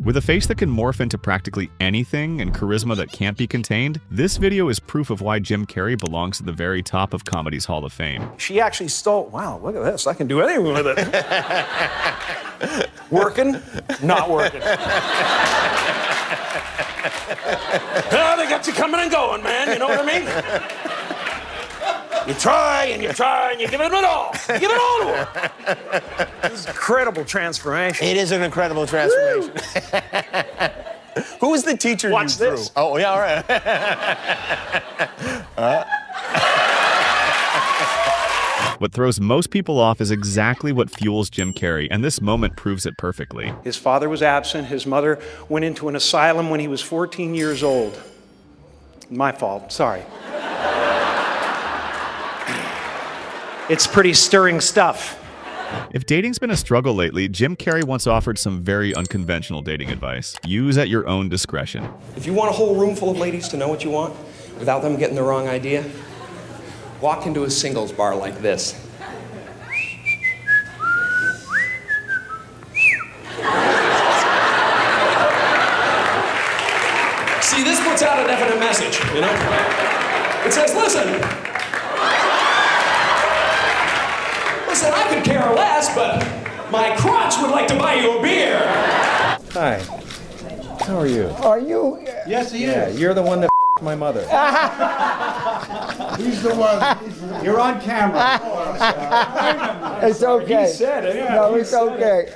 With a face that can morph into practically anything and charisma that can't be contained, this video is proof of why Jim Carrey belongs at the very top of comedy's Hall of Fame. She actually stole, wow, look at this, I can do anything with it. Working, not working. Oh, they got you coming and going, man, you know what I mean? You try and you try and you give it all. You give it all to her. This is an incredible transformation. It is an incredible transformation. Who was the teacher Watch you this. threw? Oh, yeah, all right. What throws most people off is exactly what fuels Jim Carrey, and this moment proves it perfectly. His father was absent. His mother went into an asylum when he was 14 years old. My fault, sorry. It's pretty stirring stuff. If dating's been a struggle lately, Jim Carrey once offered some very unconventional dating advice. Use at your own discretion. If you want a whole room full of ladies to know what you want, without them getting the wrong idea, walk into a singles bar like this. See, this puts out a definite message, you know? It says, listen, I could care less, but my crotch would like to buy you a beer. Hi. How are you? Are you? Yes, he is. You're the one that my mother. He's the one. You're on camera. It's okay. He said it. Yeah, no, it's okay.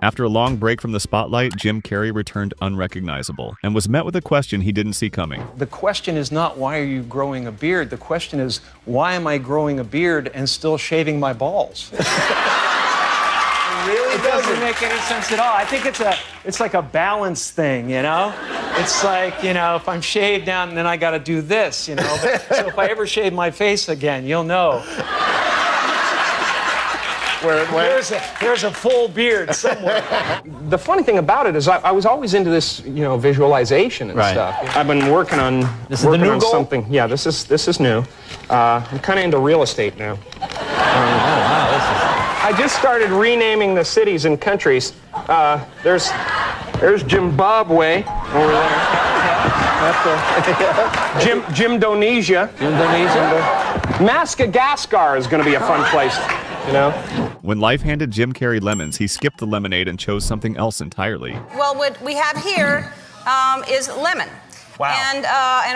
After a long break from the spotlight, Jim Carrey returned unrecognizable and was met with a question he didn't see coming. The question is not why are you growing a beard? The question is why am I growing a beard and still shaving my balls? It really doesn't make any sense at all. I think it's like a balance thing, you know? It's like, you know, if I'm shaved down, then I got to do this, you know? So if I ever shave my face again, you'll know. There's a full beard somewhere. The funny thing about it is I was always into this, you know, visualization and stuff. I've been working on something. Yeah, this is new. I'm kind of into real estate now. I just started renaming the cities and countries. There's Zimbabwe over there. Jimdonesia. Madagascar is going to be a fun place, you know? When life handed Jim Carrey lemons, he skipped the lemonade and chose something else entirely. Well, what we have here is lemon. Wow. And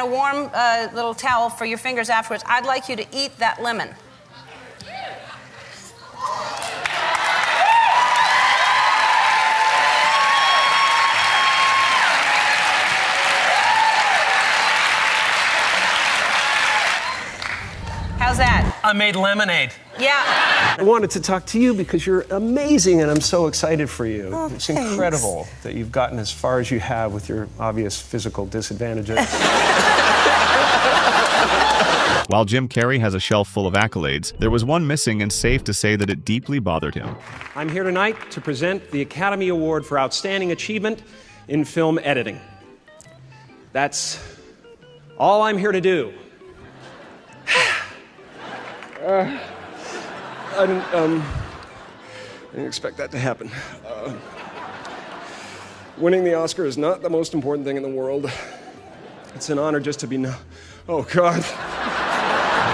a warm little towel for your fingers afterwards. I'd like you to eat that lemon. How's that? I made lemonade. Yeah. I wanted to talk to you because you're amazing and I'm so excited for you. Oh, it's thanks. incredible that you've gotten as far as you have with your obvious physical disadvantages. While Jim Carrey has a shelf full of accolades, there was one missing, and safe to say that it deeply bothered him. I'm here tonight to present the Academy Award for Outstanding Achievement in Film Editing. That's all I'm here to do. I didn't expect that to happen. Winning the Oscar is not the most important thing in the world. It's an honor just to be oh, God.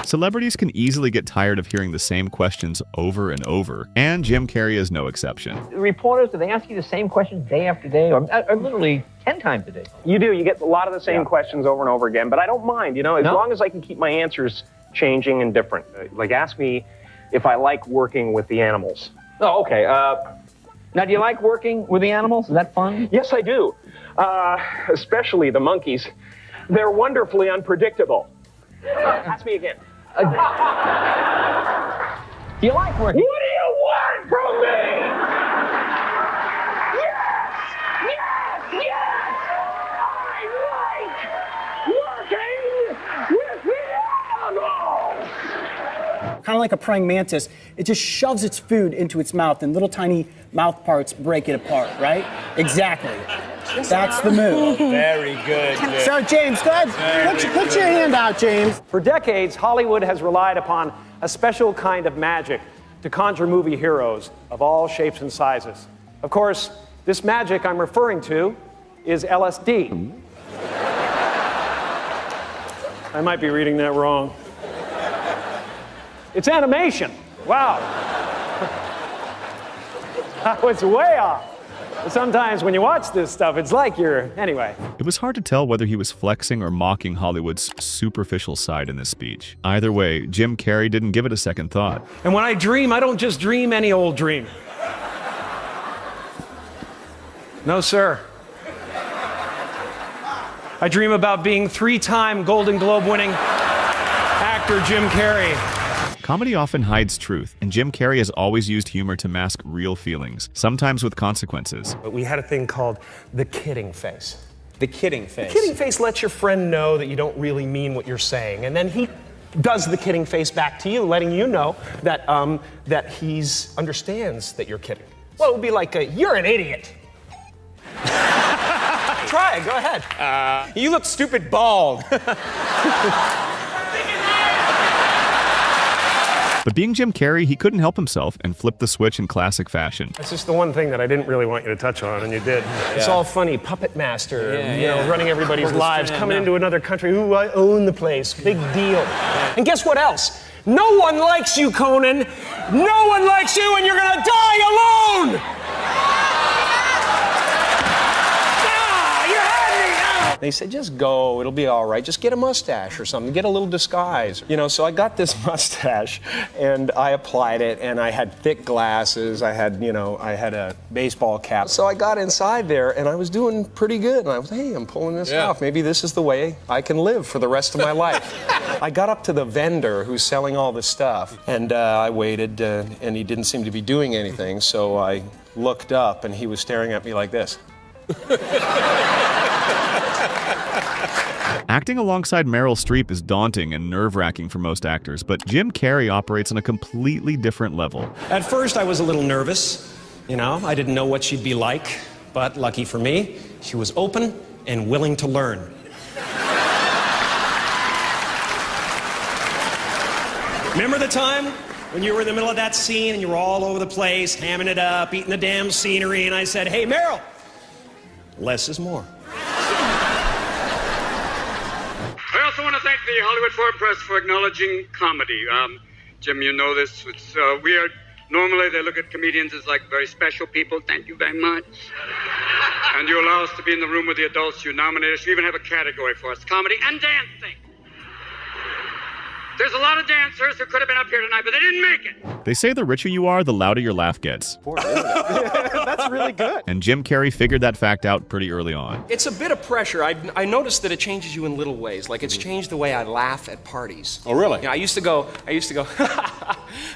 Celebrities can easily get tired of hearing the same questions over and over, and Jim Carrey is no exception. Reporters, do they ask you the same questions day after day, or literally 10 times a day? You do. You get a lot of the same questions over and over again, but I don't mind, you know, as long as I can keep my answers changing and different. Like, ask me if I like working with the animals. Oh, okay. Now, do you like working with the animals? Is that fun? Yes, I do. Especially the monkeys. They're wonderfully unpredictable. Ask me again. Do you like working? What do you want from me? Yes! I like working with the animals! Kind of like a praying mantis, it just shoves its food into its mouth and little tiny mouth parts break it apart, right? Exactly. That's the move. Very good. So, James, go ahead. Put your hand out, James. For decades, Hollywood has relied upon a special kind of magic to conjure movie heroes of all shapes and sizes. Of course, This magic I'm referring to is LSD. I might be reading that wrong. It's animation. Wow. I was way off. Sometimes when you watch this stuff, it's like anyway. It was hard to tell whether he was flexing or mocking Hollywood's superficial side in this speech. Either way, Jim Carrey didn't give it a second thought. And when I dream, I don't just dream any old dream. No, sir. I dream about being 3-time Golden Globe winning actor Jim Carrey. Comedy often hides truth, and Jim Carrey has always used humor to mask real feelings, sometimes with consequences. But we had a thing called the kidding face. The kidding face. The kidding face lets your friend know that you don't really mean what you're saying, and then he does the kidding face back to you, letting you know that that he's understands that you're kidding. Well, it would be like, you're an idiot. Try it, go ahead. You look stupid bald. But being Jim Carrey, he couldn't help himself and flipped the switch in classic fashion. That's just the one thing that I didn't really want you to touch on, and you did. It's all funny, puppet master, you know, running everybody's lives, coming into another country. Ooh, I own the place, big deal. And guess what else? No one likes you, Conan. No one likes you, and you're gonna die alone! They said, just go, it'll be all right. Just get a mustache or something, get a little disguise. You know, so I got this mustache, and I applied it, and I had thick glasses, I had a baseball cap. So I got inside there, and I was doing pretty good. And I was, hey, I'm pulling this off. Maybe this is the way I can live for the rest of my life. I got up to the vendor who's selling all this stuff, and I waited, and he didn't seem to be doing anything, so I looked up, and he was staring at me like this. Acting alongside Meryl Streep is daunting and nerve-wracking for most actors, but Jim Carrey operates on a completely different level. At first, I was a little nervous. You know, I didn't know what she'd be like, but lucky for me, she was open and willing to learn. Remember the time when you were in the middle of that scene and you were all over the place, hamming it up, eating the damn scenery, and I said, hey, Meryl, less is more. I also want to thank the Hollywood Foreign Press for acknowledging comedy. Jim, you know this. It's weird. Normally they look at comedians as like very special people. Thank you very much. And you allow us to be in the room with the adults you nominate us. You even have a category for us, comedy and dancing. There's a lot of dancers who could have been up here tonight, but they didn't make it. They say the richer you are, the louder your laugh gets. That's really good. And Jim Carrey figured that fact out pretty early on. It's a bit of pressure. I noticed that it changes you in little ways. Like it's changed the way I laugh at parties. Oh, really? You know, I used to go,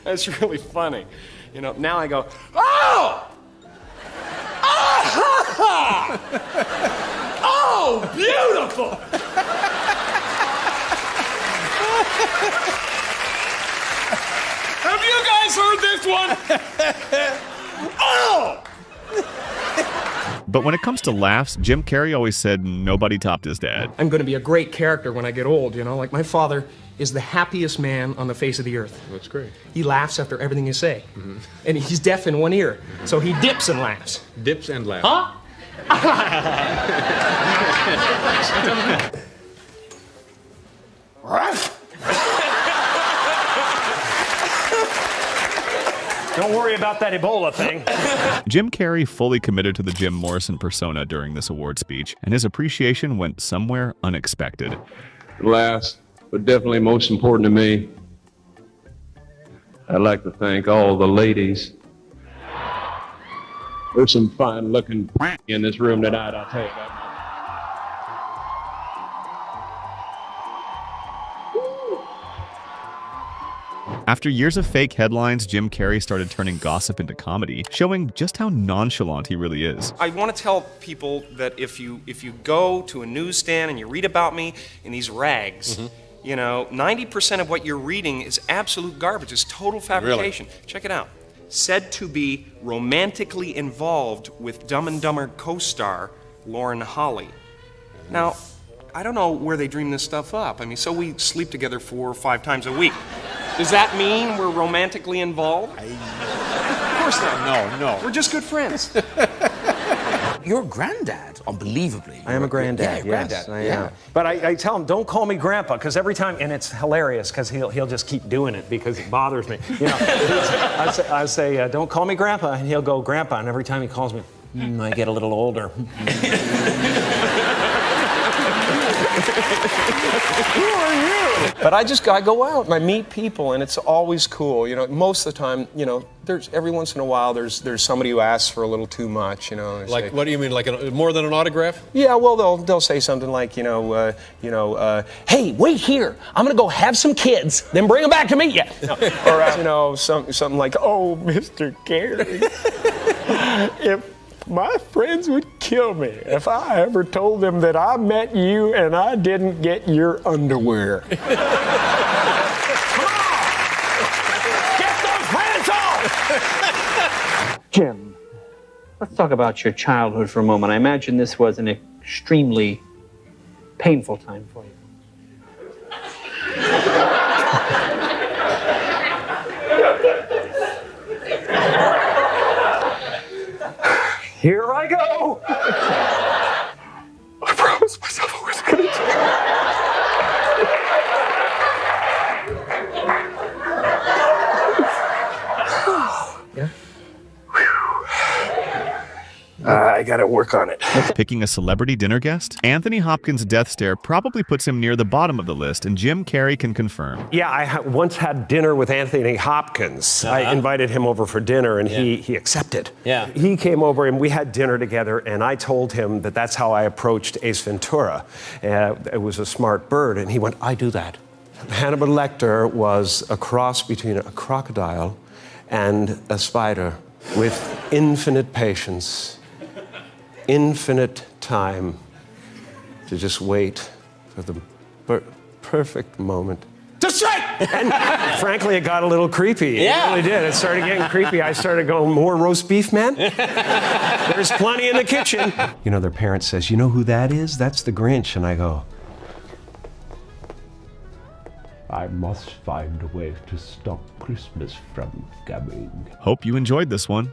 that's really funny. You know, now I go, oh! Ah! Oh, beautiful! Have you guys heard this one? Oh! But when it comes to laughs, Jim Carrey always said nobody topped his dad. I'm going to be a great character when I get old, you know? Like my father is the happiest man on the face of the earth. That's great. He laughs after everything you say. Mm-hmm. And he's deaf in one ear, so he dips and laughs. Dips and laughs. Huh? Don't worry about that Ebola thing. Jim Carrey fully committed to the Jim Morrison persona during this award speech, and his appreciation went somewhere unexpected. Last, but definitely most important to me, I'd like to thank all the ladies. There's some fine-looking in this room tonight, I'll tell you that. After years of fake headlines, Jim Carrey started turning gossip into comedy, showing just how nonchalant he really is. I want to tell people that if you go to a newsstand and you read about me in these rags, you know, 90% of what you're reading is absolute garbage. It's total fabrication. Really? Check it out. Said to be romantically involved with Dumb and Dumber co-star Lauren Holly. Now, I don't know where they dream this stuff up. I mean, so we sleep together 4 or 5 times a week. Does that mean we're romantically involved? Of course not. No. We're just good friends. You're a granddad, unbelievably. I am a granddad, Yeah, yes, granddad. I am. But I tell him, don't call me grandpa, because every time, and it's hilarious, because he'll just keep doing it because it bothers me. You know, I say, don't call me grandpa, and he'll go grandpa, and every time he calls me, I get a little older. Who are you? But I go out and I meet people, and it's always cool. You know, most of the time, you know, every once in a while there's somebody who asks for a little too much. You know, Like, say, what do you mean? Like more than an autograph? yeah, well, they'll say something like, hey, wait here. I'm gonna go have some kids, then bring them back to meet you. No. Or you know, something like, oh, Mr. Carey, if my friends would kill me if I ever told them that I met you and I didn't get your underwear. Come on! Get those hands off! Jim, let's talk about your childhood for a moment. I imagine this was an extremely painful time for you. Here I go! I promised myself I was gonna do it. I gotta work on it. Picking a celebrity dinner guest? Anthony Hopkins' death stare probably puts him near the bottom of the list, and Jim Carrey can confirm. Yeah, I once had dinner with Anthony Hopkins. I invited him over for dinner, and he accepted. Yeah. He came over, and we had dinner together, and I told him that that's how I approached Ace Ventura. It was a smart bird, and he went, I do that. Hannibal Lecter was a cross between a crocodile and a spider with infinite patience, infinite time to just wait for the perfect moment to strike. And frankly, it got a little creepy. Yeah. It really did. It started getting creepy. I started going, more roast beef, man? There's plenty in the kitchen. You know, their parent says, you know who that is? That's the Grinch. And I go, I must find a way to stop Christmas from coming. Hope you enjoyed this one.